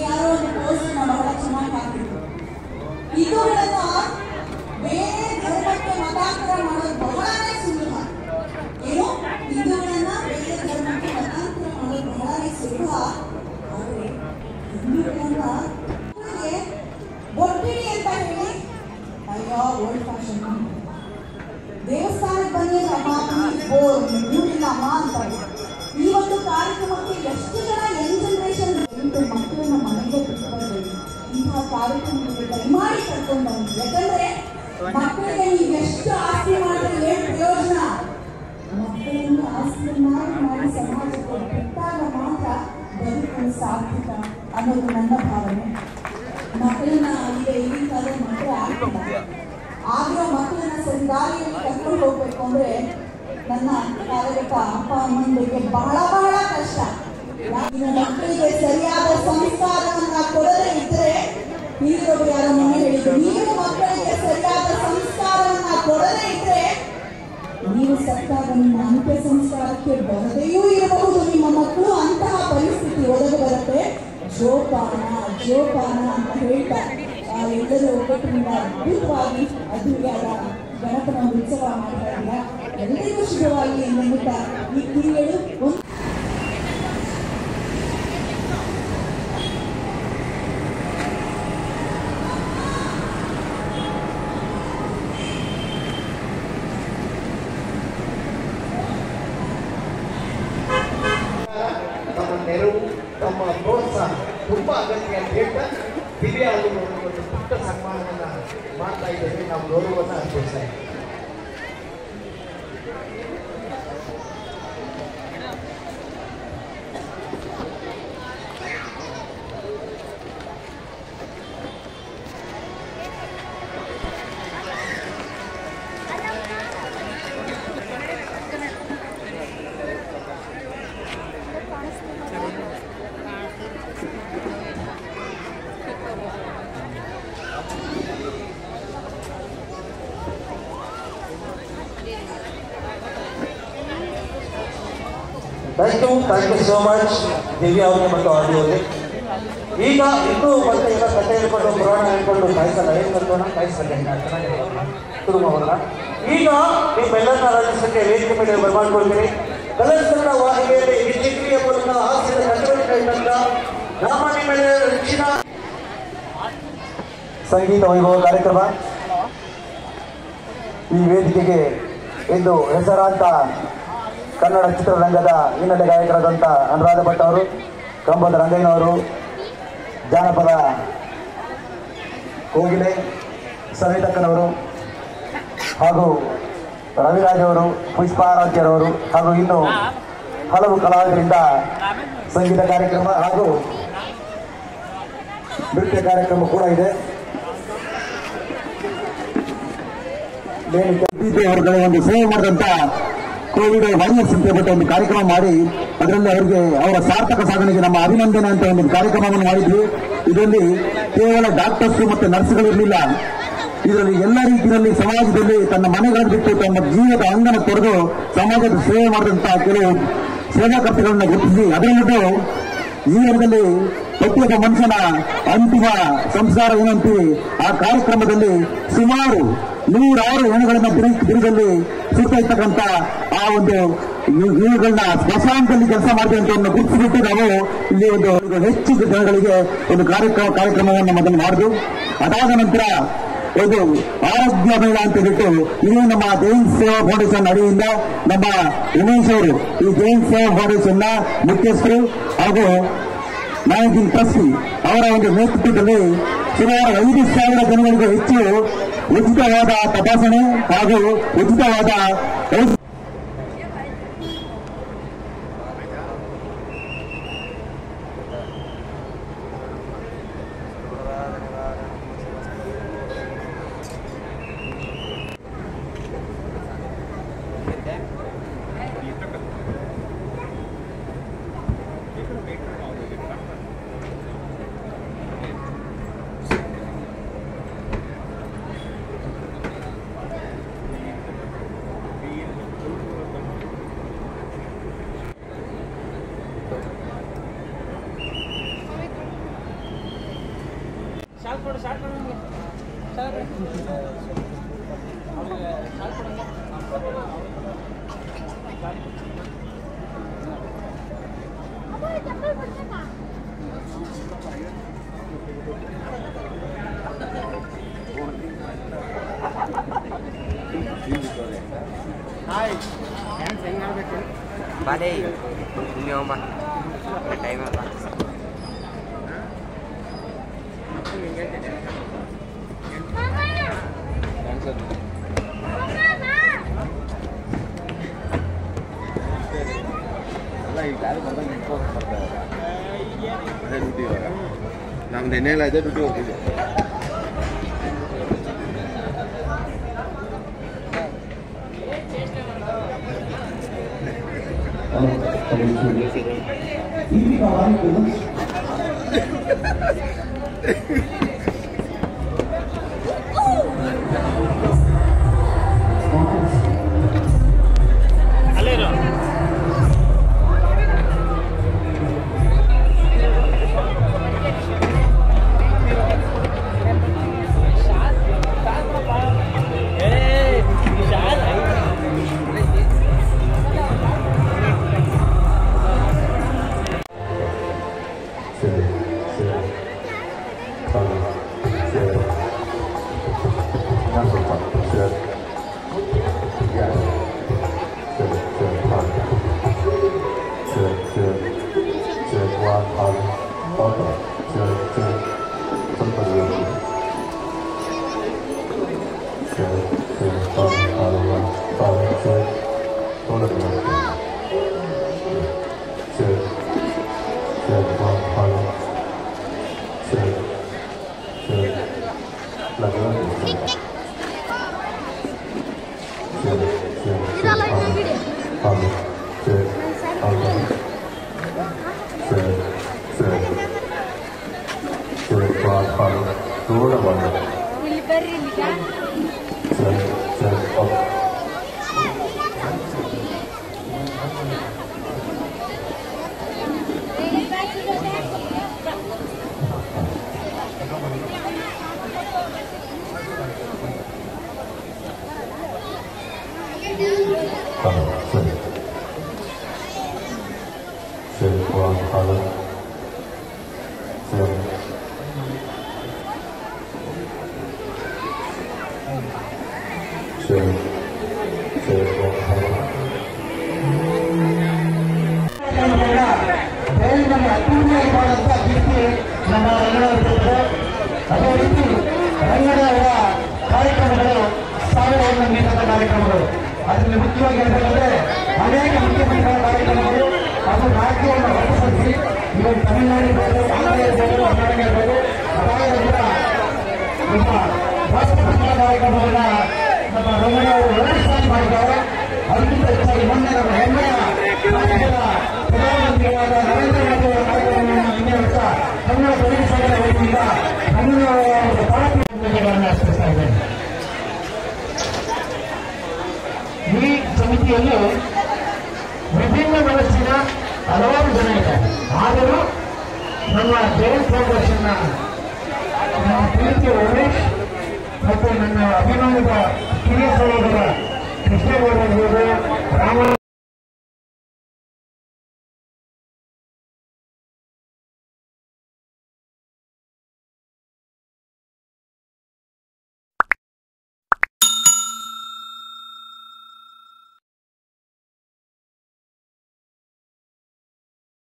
ಯಾರೋ ಒಂದು ಪೋಸ್ಟ್ ಬಹಳ ಚೆನ್ನಾಗಿ ಹಾಕಿದ್ರು. ಇದುಗಳನ್ನ ಬೇರೆ ಧರ್ಮಕ್ಕೆ ಮತಾಂತರ ಮಾಡೋದು ಬಹಳನೇ ಸುಲಭ. ಏನು ಹಿಂದೂಗಳನ್ನ ಬೇರೆ ಧರ್ಮಕ್ಕೆ ಮತಾಂತರ ಮಾಡೋದು ಬಹಳನೇ ಸುಲಭ. ಆದ್ರೆ ಹಿಂದೂಗಳನ್ನ ಬೊಟ್ಟಿಡಿ ಅಂತ ಹೇಳಿ ಅಯ್ಯೋ ಓಲ್ಡ್ ಫ್ಯಾಷನ್. ದೇವಸ್ಥಾನಕ್ಕೆ ಬನ್ನಿ ಮೂಡಿಲ್ಲಮ್ಮ ಅಂತಾರೆ. ಈ ಒಂದು ಕಾರ್ಯಕ್ರಮಕ್ಕೆ ಎಷ್ಟು ಜನ ಯಂಗ್ ಜನರೇಷನ್ ಮಕ್ಕಳನ್ನ ಮನೆಗೆ ಬಿಟ್ಕೊಳ್ಬೇಕು. ಇಂತಹ ಕಾರ್ಯಕ್ರಮಕ್ಕೆ ದಯಮಾಡಿ ಕರ್ಕೊಂಡು ಬನ್ನಿ. ಯಾಕಂದ್ರೆ ಮಕ್ಕಳಿಗೆ ನೀವು ಎಷ್ಟು ಆಸ್ತಿ ಮಾಡಿದ್ರೆ ಏನು ಪ್ರಯೋಜನ? ಮಕ್ಕಳನ್ನ ಆಸ್ತಿ ಮಾಡಿ ಸಮಾಜಕ್ಕೆ ಬಿಟ್ಟಾಗ ಮಾತ್ರ ಬದುಕಲು ಸಾಧ್ಯತ ಅನ್ನೋದು ನನ್ನ ಭಾವನೆ. ಮಕ್ಕಳನ್ನ ಈಗ ಈಗಿನ ಕಾಲದ ಮಕ್ಕಳು ಆಗ್ತಿಲ್ಲ. ಆಗಿರೋ ಮಕ್ಕಳನ್ನ ಸರಿ ದಾರಿಯಲ್ಲಿ ಕರ್ಕೊಂಡು ಹೋಗ್ಬೇಕು ಅಂದ್ರೆ ನನ್ನ ಕಾಲಘಟ್ಟ ಅಪ್ಪ ಅಮ್ಮಂದಿಗೆ ಬಹಳ ಬಹಳ ಕಷ್ಟ. ಮಕ್ಕಳಿಗೆ ಸರಿಯಾದ ಸಂಸ್ಕಾರವನ್ನ ಕೊಡದೇ ಇದ್ರೆ, ಹಿರಿಯರು ಯಾರ ಮನೆ ಹೇಳಿದ್ರು, ನೀವು ಮಕ್ಕಳಿಗೆ ಸರಿಯಾದ ಸಂಸ್ಕಾರವನ್ನ ಕೊಡದೇ ಇದ್ರೆ ನೀವು ಸತ್ತಾಗ ನಿಮ್ಮ ಅಂತ್ಯ ಸಂಸ್ಕಾರಕ್ಕೆ ಬರದೆಯೂ ಇರಬಹುದು ನಿಮ್ಮ ಮಕ್ಕಳು. ಅಂತಹ ಪರಿಸ್ಥಿತಿ ಒದಗಿ ಬರುತ್ತೆ. ಜೋಪಾನ ಅಂತ ಹೇಳ್ತಾ ಎಲ್ಲರೂ ಒಬ್ಬಟ್ಟಿನಿಂದ ಅದ್ಭುತವಾಗಿ ಅದ್ದೂರಿಯಾದ ಗಣಪನ ಉತ್ಸವ ಮಾಡ್ತಾ ಇದ್ದೀರಾ. ಎಲ್ಲರಿಗೂ ಶುಭವಾಗಿ ಎನ್ನುತ್ತಾ ಈ ಕಿರಿಯರು ತಮ್ಮ ನೆರವು, ತಮ್ಮ ಪ್ರೋತ್ಸಾಹ ತುಂಬಾ ಅಗತ್ಯ ಅಂತ ಹೇಳ್ತಾ ದಿವ್ಯ ಅವರು ಒಂದು ಪುಟ್ಟ ಸನ್ಮಾನವನ್ನ ಮಾಡ್ತಾ ಇದ್ದೇವೆ. ನಾವು ಗೌರವವನ್ನು ಅರ್ಪಿಸ್ತಾ ಇದ್ದೇವೆ. Thank you so much Divya ಅವ್ರಿಗೆ ಮತ್ತು ಆಡಿಯೋಗೆ. ಈಗ ಇನ್ನೂ ಮತ್ತೆ ಎಲ್ಲ ಕಥೆ ಹೇಳ್ಕೊಂಡು ಪುರಾಣ ಹೇಳ್ಕೊಂಡು ಕಾಯಿಸಲ್ಲ, ಏನು ಕಲ್ಕೋಣ ಕಾಯಿಸಲ್ಲ ಶುರು ಮಾಡೋಣ. ಈಗ ನಿಮ್ಮೆಲ್ಲರನ್ನ ರಾಜ್ಯಸಭೆಗೆ ವೇದಿಕೆ ಮೇಲೆ ಬರ್ಮಾಡ್ಕೊಳ್ತೀನಿ. ಕಲರ್ಸ್ ಕನ್ನಡ ವಾಹಿನಿಯಲ್ಲಿ ವಿದ್ಯುಕ್ರಿಯ ಮೂಲಕ ಹಾಸ್ಯದ ಚಟುವಟಿಕೆಗಳಿಂದ ನಮ್ಮ ನಿಮ್ಮ ಹೆಚ್ಚಿನ ಸಂಗೀತ ವೈಭವ ಕಾರ್ಯಕ್ರಮ. ಈ ವೇದಿಕೆಗೆ ಇಂದು ಹೆಸರಾಂತ ಕನ್ನಡ ಚಿತ್ರರಂಗದ ಹಿನ್ನೆಲೆ ಗಾಯಕರಾದಂಥ ಅನುರಾಧ ಭಟ್ ಅವರು, ಕಂಬದ ರಂಗಯ್ಯನವರು, ಜಾನಪದ ಕೋಗಿಲೆ ಸವಿತಕ್ಕನವರು ಹಾಗೂ ರವಿರಾಜ್ ಅವರು, ಪುಷ್ಪಾರಾಧ್ಯರವರು ಹಾಗೂ ಇನ್ನು ಹಲವು ಕಲಾವಿದರಿಂದ ಸಂಗೀತ ಕಾರ್ಯಕ್ರಮ ಹಾಗೂ ನೃತ್ಯ ಕಾರ್ಯಕ್ರಮ ಕೂಡ ಇದೆ. ಅವರುಗಳ ಒಂದು ಸೇವೆ ಮಾಡಿದಂಥ ಕೋವಿಡ್ ವೈರಸ್ ಅಂತ ಹೇಳ್ಬಿಟ್ಟು ಒಂದು ಕಾರ್ಯಕ್ರಮ ಮಾಡಿ ಅದರಲ್ಲಿ ಅವರಿಗೆ ಅವರ ಸಾರ್ಥಕ ಸಾಧನೆಗೆ ನಮ್ಮ ಅಭಿನಂದನೆ ಅಂತ ಒಂದು ಕಾರ್ಯಕ್ರಮವನ್ನು ಮಾಡಿದ್ವಿ. ಇದರಲ್ಲಿ ಕೇವಲ ಡಾಕ್ಟರ್ಸ್ ಮತ್ತು ನರ್ಸ್ಗಳಿರಲಿಲ್ಲ. ಇದರಲ್ಲಿ ಎಲ್ಲ ರೀತಿಯಲ್ಲಿ ಸಮಾಜದಲ್ಲಿ ತನ್ನ ಮನೆಗಳನ್ನು ಬಿಟ್ಟು ತಮ್ಮ ಜೀವದ ಅಂಗನ ತೊರೆದು ಸಮಾಜದ ಸೇವೆ ಮಾಡಿದಂತಹ ಕೆಲವು ಸೇವಾಕರ್ತಗಳನ್ನು ಗುರುತಿಸಿ ಅದರಲ್ಲೂ ಜೀವನದಲ್ಲಿ ಪ್ರತಿಯೊಬ್ಬ ಮನುಷ್ಯನ ಅಂತಿಮ ಸಂಸ್ಕಾರ ಏನಂತೀವಿ ಆ ಕಾರ್ಯಕ್ರಮದಲ್ಲಿ ಸುಮಾರು 106 ಹೆಣುಗಳನ್ನ ಬಿರುದಲ್ಲಿ ಸುತ್ತಾ ಇರ್ತಕ್ಕಂಥ ಆ ಒಂದು ಇವುಗಳನ್ನ ಸ್ಮಶಾನದಲ್ಲಿ ಕೆಲಸ ಮಾಡಿದೆ ಅಂತ ಗುರುತಿಸಿಬಿಟ್ಟು ನಾವು ಇಲ್ಲಿ ಒಂದು ಹೆಚ್ಚು ಜನಗಳಿಗೆ ಒಂದು ಕಾರ್ಯಕ್ರಮವನ್ನು ಮೊದಲು ಮಾಡಿದ್ದು. ಅದಾದ ನಂತರ ಒಂದು ಆರೋಗ್ಯ ಮೇಳ ಅಂತ ಹೇಳ್ಬಿಟ್ಟು ಇದು ನಮ್ಮ ಜೈನ್ ಸೇವಾ ಫೌಂಡೇಶನ್ ಅಡಿಯಿಂದ ನಮ್ಮ ಉಮೇಶ್ ಅವರು ಈ ಜೈನ್ ಸೇವಾ ಫೌಂಡೇಶನ್ ನ ಮುಖ್ಯಸ್ಥರು ಹಾಗೂ ಮ್ಯಾನೇಜಿಂಗ್ ಟ್ರಸ್ಟಿ ಅವರ ಒಂದು ನೇತೃತ್ವದಲ್ಲಿ ಸುಮಾರು 5,000 ಜನಗಳಿಗೂ ಹೆಚ್ಚು ಉಚಿತವಾದ ತಪಾಸಣೆ ಹಾಗೂ ಉಚಿತವಾದ Bade, ini oma, time apa? Làm thế này là rất được. ಅದರಲ್ಲಿ ಮುಖ್ಯವಾಗಿ ಹೇಳಬೇಕಂದ್ರೆ ಅನೇಕ ಮುಖ್ಯಮಂತ್ರಿಗಳ ಕಾರ್ಯಕ್ರಮಗಳು ಅದು ರಾಜ್ಯವನ್ನು ಹೊರತುಪಡಿಸಿ ಇವರು ತಮಿಳುನಾಡು ಇರ್ಬೋದು, ಆಂಧ್ರ ಇರ್ಬೋದು, ಕರ್ನಾಟಕ ಇರ್ಬೋದು, ಅದಾಗಿರುವ ನಮ್ಮ ರಾಷ್ಟ್ರಪತಿಗಳ ಕಾರ್ಯಕ್ರಮಗಳನ್ನ ನಮ್ಮ ರಮಣ ಅವರು 2 ಸಾರಿ ಮಾಡಿದ್ದಾರೆ. ಅದಕ್ಕಿಂತ ಹೆಚ್ಚಾಗಿ ಮೊನ್ನೆ ನಮ್ಮ ಹೆಮ್ಮೆಯ ರಾಜ್ಯದ ಪ್ರಧಾನಮಂತ್ರಿಗಳಾದ ನರೇಂದ್ರ ಮೋದಿ ಅವರ ಕಾರ್ಯಕ್ರಮವನ್ನು ನಿನ್ನೆ ವರ್ಷ ಕನ್ನಡ ಪ್ರದೇಶ ಸಾಗರ ವತಿಯಿಂದ ಕನ್ನಡ ಪಾಠಗಳನ್ನು ಅರ್ಪಿಸ್ತಾ ಇದ್ದೇನೆ. ಈ ಸಮಿತಿಯಲ್ಲಿ ವಿಭಿನ್ನ ಮನಸ್ಸಿನ ಹಲವಾರು ಜನ ಇದ್ದಾರೆ. ಆದರೂ ನಮ್ಮ ಜೈನ್ ಫೌಂಡೇಶನ್ನ ನನ್ನ ಪ್ರೀತಿಯ ಉಮೇಶ್ ಮತ್ತು ನನ್ನ ಅಭಿಮಾನದ ಕಿರಿಯ ಸಹೋದರ ಕೃಷ್ಣೇಗೌಡರು ರಾಮ